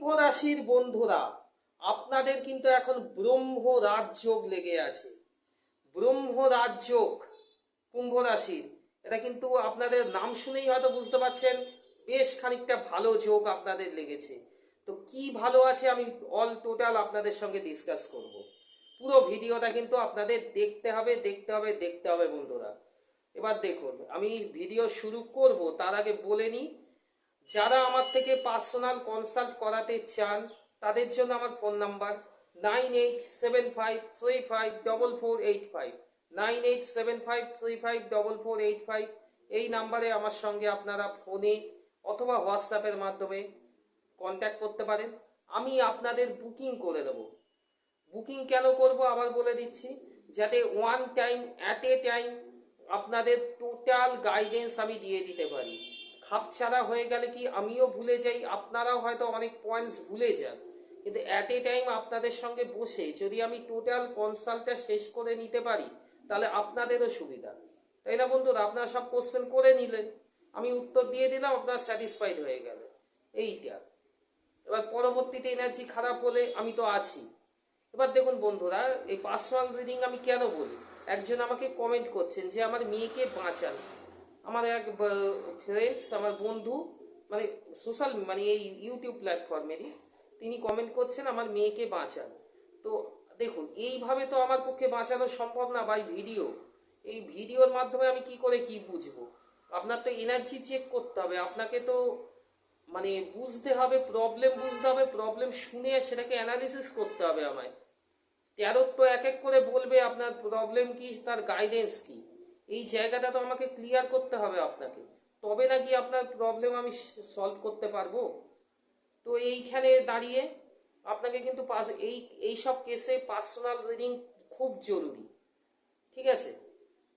কুম্ভ রাশির বন্ধুরা, আপনাদের কিন্তু এখন ব্রহ্ম রাজযোগ লেগে আছে। ব্রহ্ম রাজযোগ কুম্ভ রাশির, এটা কিন্তু আপনাদের নাম শুনেই হয়তো বুঝতে পারছেন বেশ খানিকটা ভালো যোগ আপনাদের লেগেছে। তো কি ভালো আছে আমি অল টোটাল আপনাদের সঙ্গে ডিসকাস করব। পুরো ভিডিওটা কিন্তু আপনাদের দেখতে হবে দেখতে হবে দেখতে হবে বন্ধুরা। এবার দেখুন, আমি ভিডিও শুরু করব তার আগে বলে নিই, যারা আমার থেকে পার্সোনাল কনসাল্ট করাতে চান তাদের জন্য আমার ফোন নাম্বার 9875354485, 9875354485। এই নাম্বারে আমার সঙ্গে আপনারা ফোনে অথবা হোয়াটসঅ্যাপের মাধ্যমে কন্ট্যাক্ট করতে পারেন। আমি আপনাদের বুকিং করে দেবো। বুকিং কেন করব আবার বলে দিচ্ছি, যাতে one time at a time আপনাদের টোটাল গাইডেন্স আমি দিয়ে দিতে পারি। খাপছাড়া হয়ে গেলে কি আমিও ভুলে যাই, আপনারাও হয়তো অনেক পয়েন্টস ভুলে যান, কিন্তু অ্যাট এ টাইম আপনাদের সঙ্গে বসে যদি আমি টোটাল কনসাল্টটা শেষ করে নিতে পারি তাহলে আপনাদেরও সুবিধা, তাই না বন্ধুরা? আপনারা সব কোশ্চেন করে নিলেন, আমি উত্তর দিয়ে দিলাম, আপনারা স্যাটিসফাইড হয়ে গেল। এইটা এবার পরবর্তীতে এনার্জি খারাপ হলে আমি তো আছি। এবার দেখুন বন্ধুরা, এই পার্সোনাল রিডিং আমি কেন বলি, একজন আমাকে কমেন্ট করছেন যে আমার মেয়েকে বাঁচান। আমার এক ফ্রেন্ডস, আমার বন্ধু, মানে সোশ্যাল মানে এই ইউটিউব প্ল্যাটফর্মেরই, তিনি কমেন্ট করছেন আমার মেয়েকে বাঁচান। তো দেখুন, এইভাবে তো আমার পক্ষে বাঁচানো সম্ভব না বাই ভিডিও। এই ভিডিওর মাধ্যমে আমি কি করে কি বুঝবো? আপনার তো এনার্জি চেক করতে হবে, আপনাকে তো মানে বুঝতে হবে, প্রবলেম বুঝতে হবে, প্রবলেম শুনে সেটাকে অ্যানালিসিস করতে হবে আমায়। তেরো তো এক এক করে বলবে আপনার প্রবলেম কি, তার গাইডেন্স কি, এই জায়গাটা তো আমাকে ক্লিয়ার করতে হবে আপনাকে, তবে নাকি আপনার প্রবলেম আমি সলভ করতে পারবো। তো এইখানে দাঁড়িয়ে আপনাকে কিন্তু এই সব কেসে পার্সোনাল রিডিং খুব জরুরি, ঠিক আছে?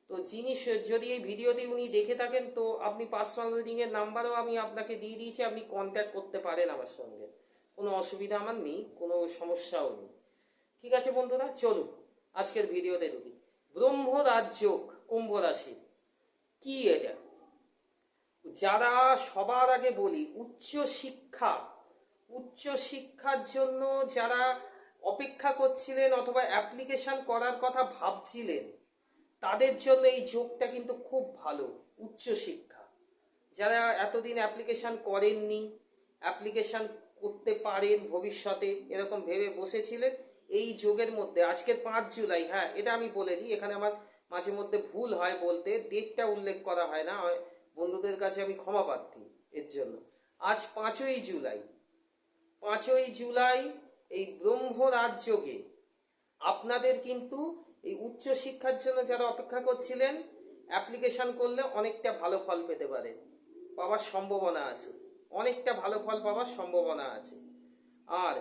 তো যিনি যদি এই ভিডিওটি উনি দেখে থাকেন তো আপনি পার্সোনাল রিডিংয়ের নাম্বারও আমি আপনাকে দিয়ে দিয়েছি, আপনি কন্ট্যাক্ট করতে পারেন আমার সঙ্গে, কোনো অসুবিধা আমার নেই, কোনো সমস্যাও নেই। ঠিক আছে বন্ধুরা, চলুন আজকের ভিডিওতে ঢুকি। ব্রহ্ম রাজযোগ কুম্ভ রাশি কি এটা? যারা, সবার আগে বলি, উচ্চ শিক্ষার জন্য যারা অপেক্ষা করছিলেন অথবা অ্যাপ্লিকেশন করার কথা ভাবছিলেন তাদের জন্য এই যোগটা কিন্তু খুব ভালো। উচ্চশিক্ষা, যারা এতদিন অ্যাপ্লিকেশন করেননি, অ্যাপ্লিকেশন করতে পারেন ভবিষ্যতে এরকম ভেবে বসেছিলেন, এই যোগের মধ্যে আজকের 5 জুলাই, হ্যাঁ এটা আমি বলে দিই, এখানে আমার মাঝে মধ্যে ভুল হয় বলতে, ডেটটা উল্লেখ করা হয় না, বন্ধুদের কাছে আমি ক্ষমা প্রার্থী এর জন্য। আজ 5ই জুলাই, 5ই জুলাই এই ব্রহ্ম রাজযোগে আপনাদের কিন্তু এই উচ্চ শিক্ষার জন্য যারা অপেক্ষা করছিলেন অ্যাপ্লিকেশন করলে অনেকটা ভালো ফল পেতে পারেন, পাওয়ার সম্ভাবনা আছে, অনেকটা ভালো ফল পাওয়ার সম্ভাবনা আছে। আর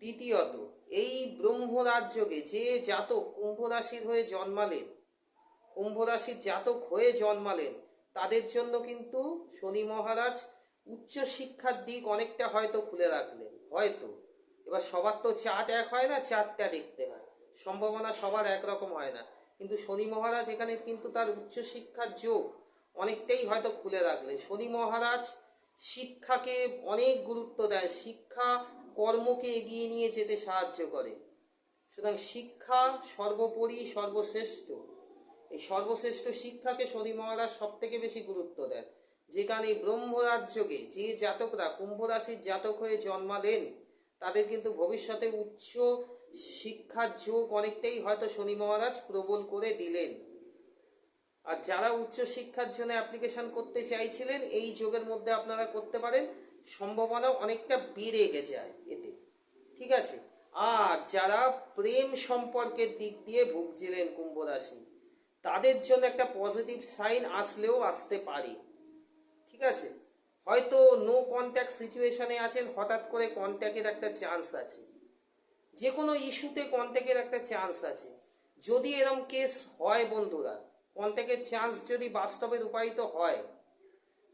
দ্বিতীয়ত, এই ব্রহ্ম রাজযোগে যে জাতক কুম্ভ রাশির হয়ে জন্মালেন, কুম্ভ রাশির জাতক হয়ে জন্মালেন, তাদের জন্য কিন্তু শনি মহারাজ উচ্চ শিক্ষার দিক অনেকটা হয়তো খুলে রাখলেন, হয়তো। এবার সবার তো চার্ট এক হয় না, চার্টটা দেখতে হয়, সম্ভাবনা সবার একরকম হয় না, কিন্তু শনি মহারাজ এখানে কিন্তু তার উচ্চ শিক্ষার যোগ অনেকটাই হয়তো খুলে রাখলেন। শনি মহারাজ শিক্ষাকে অনেক গুরুত্ব দেয়, শিক্ষা কর্মকে এগিয়ে নিয়ে যেতে সাহায্য করে। সুতরাং শিক্ষা সর্বোপরি সর্বশ্রেষ্ঠ, এই সর্বশ্রেষ্ঠ শিক্ষাকে শনি মহারাজ সব থেকে বেশি গুরুত্ব দেন। যেখানে ব্রহ্মরাজ্যকে যে জাতকরা কুম্ভ রাশির জাতক হয়ে জন্মালেন তাদের কিন্তু ভবিষ্যতে উচ্চ শিক্ষার যোগ অনেকটাই হয়তো শনি মহারাজ প্রবল করে দিলেন। আর যারা উচ্চ শিক্ষার জন্য অ্যাপ্লিকেশন করতে চাইছিলেন এই যোগের মধ্যে আপনারা করতে পারেন, সম্ভাবনা অনেকটা বেড়ে যায় এতে, ঠিক আছে? আর যারা প্রেম সম্পর্কের দিক দিয়ে ভুগছিলেন কুম্ভ রাশি, তাদের জন্য একটা পজিটিভ সাইন আসলেও আসতে পারে, ঠিক আছে? হয়তো নো কন্ট্যাক্ট সিচুয়েশনে আছেন, হঠাৎ করে কন্ট্যাক্টের একটা চান্স আছে, যে কোনো ইস্যুতে কন্ট্যাক্টের একটা চান্স আছে। যদি এরম কেস হয় বন্ধুরা, কন্ট্যাক্টের চান্স যদি বাস্তবে রূপায়িত হয়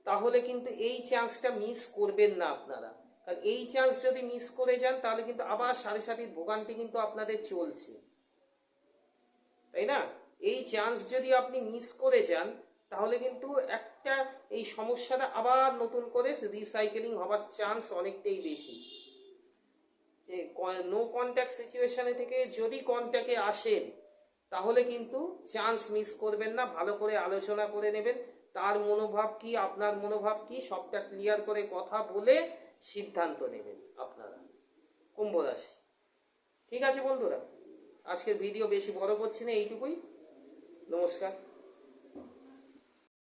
তাহলে কিন্তু এই চান্সটা মিস করবেন না আপনারা, কারণ এই চান্স যদি মিস করে যান তাহলে কিন্তু আবার সাড়ে সাতির ভোগান্তি কিন্তু আপনাদের চলছে, তাই না? এই চান্স যদি আপনি মিস করে যান তাহলে কিন্তু একটা এই সমস্যাটা আবার নতুন করে রিসাইকেলিং হবার চান্স অনেকটাই বেশি। নো কন্ট্যাক্ট সিচুয়েশনে থেকে যদি কন্ট্যাক্টে আসেন তাহলে কিন্তু চান্স মিস করবেন না। ভালো করে আলোচনা করে নেবেন, তার মনোভাব কি আপনার মনোভাব কি সবটা ক্লিয়ার করে কথা বলে সিদ্ধান্ত নেবেন আপনারা। কুম্ভ রাশি। ঠিক আছে বন্ধুরা, আজকের ভিডিও বেশি বড় করছি না, এইটুকুই। নমস্কার।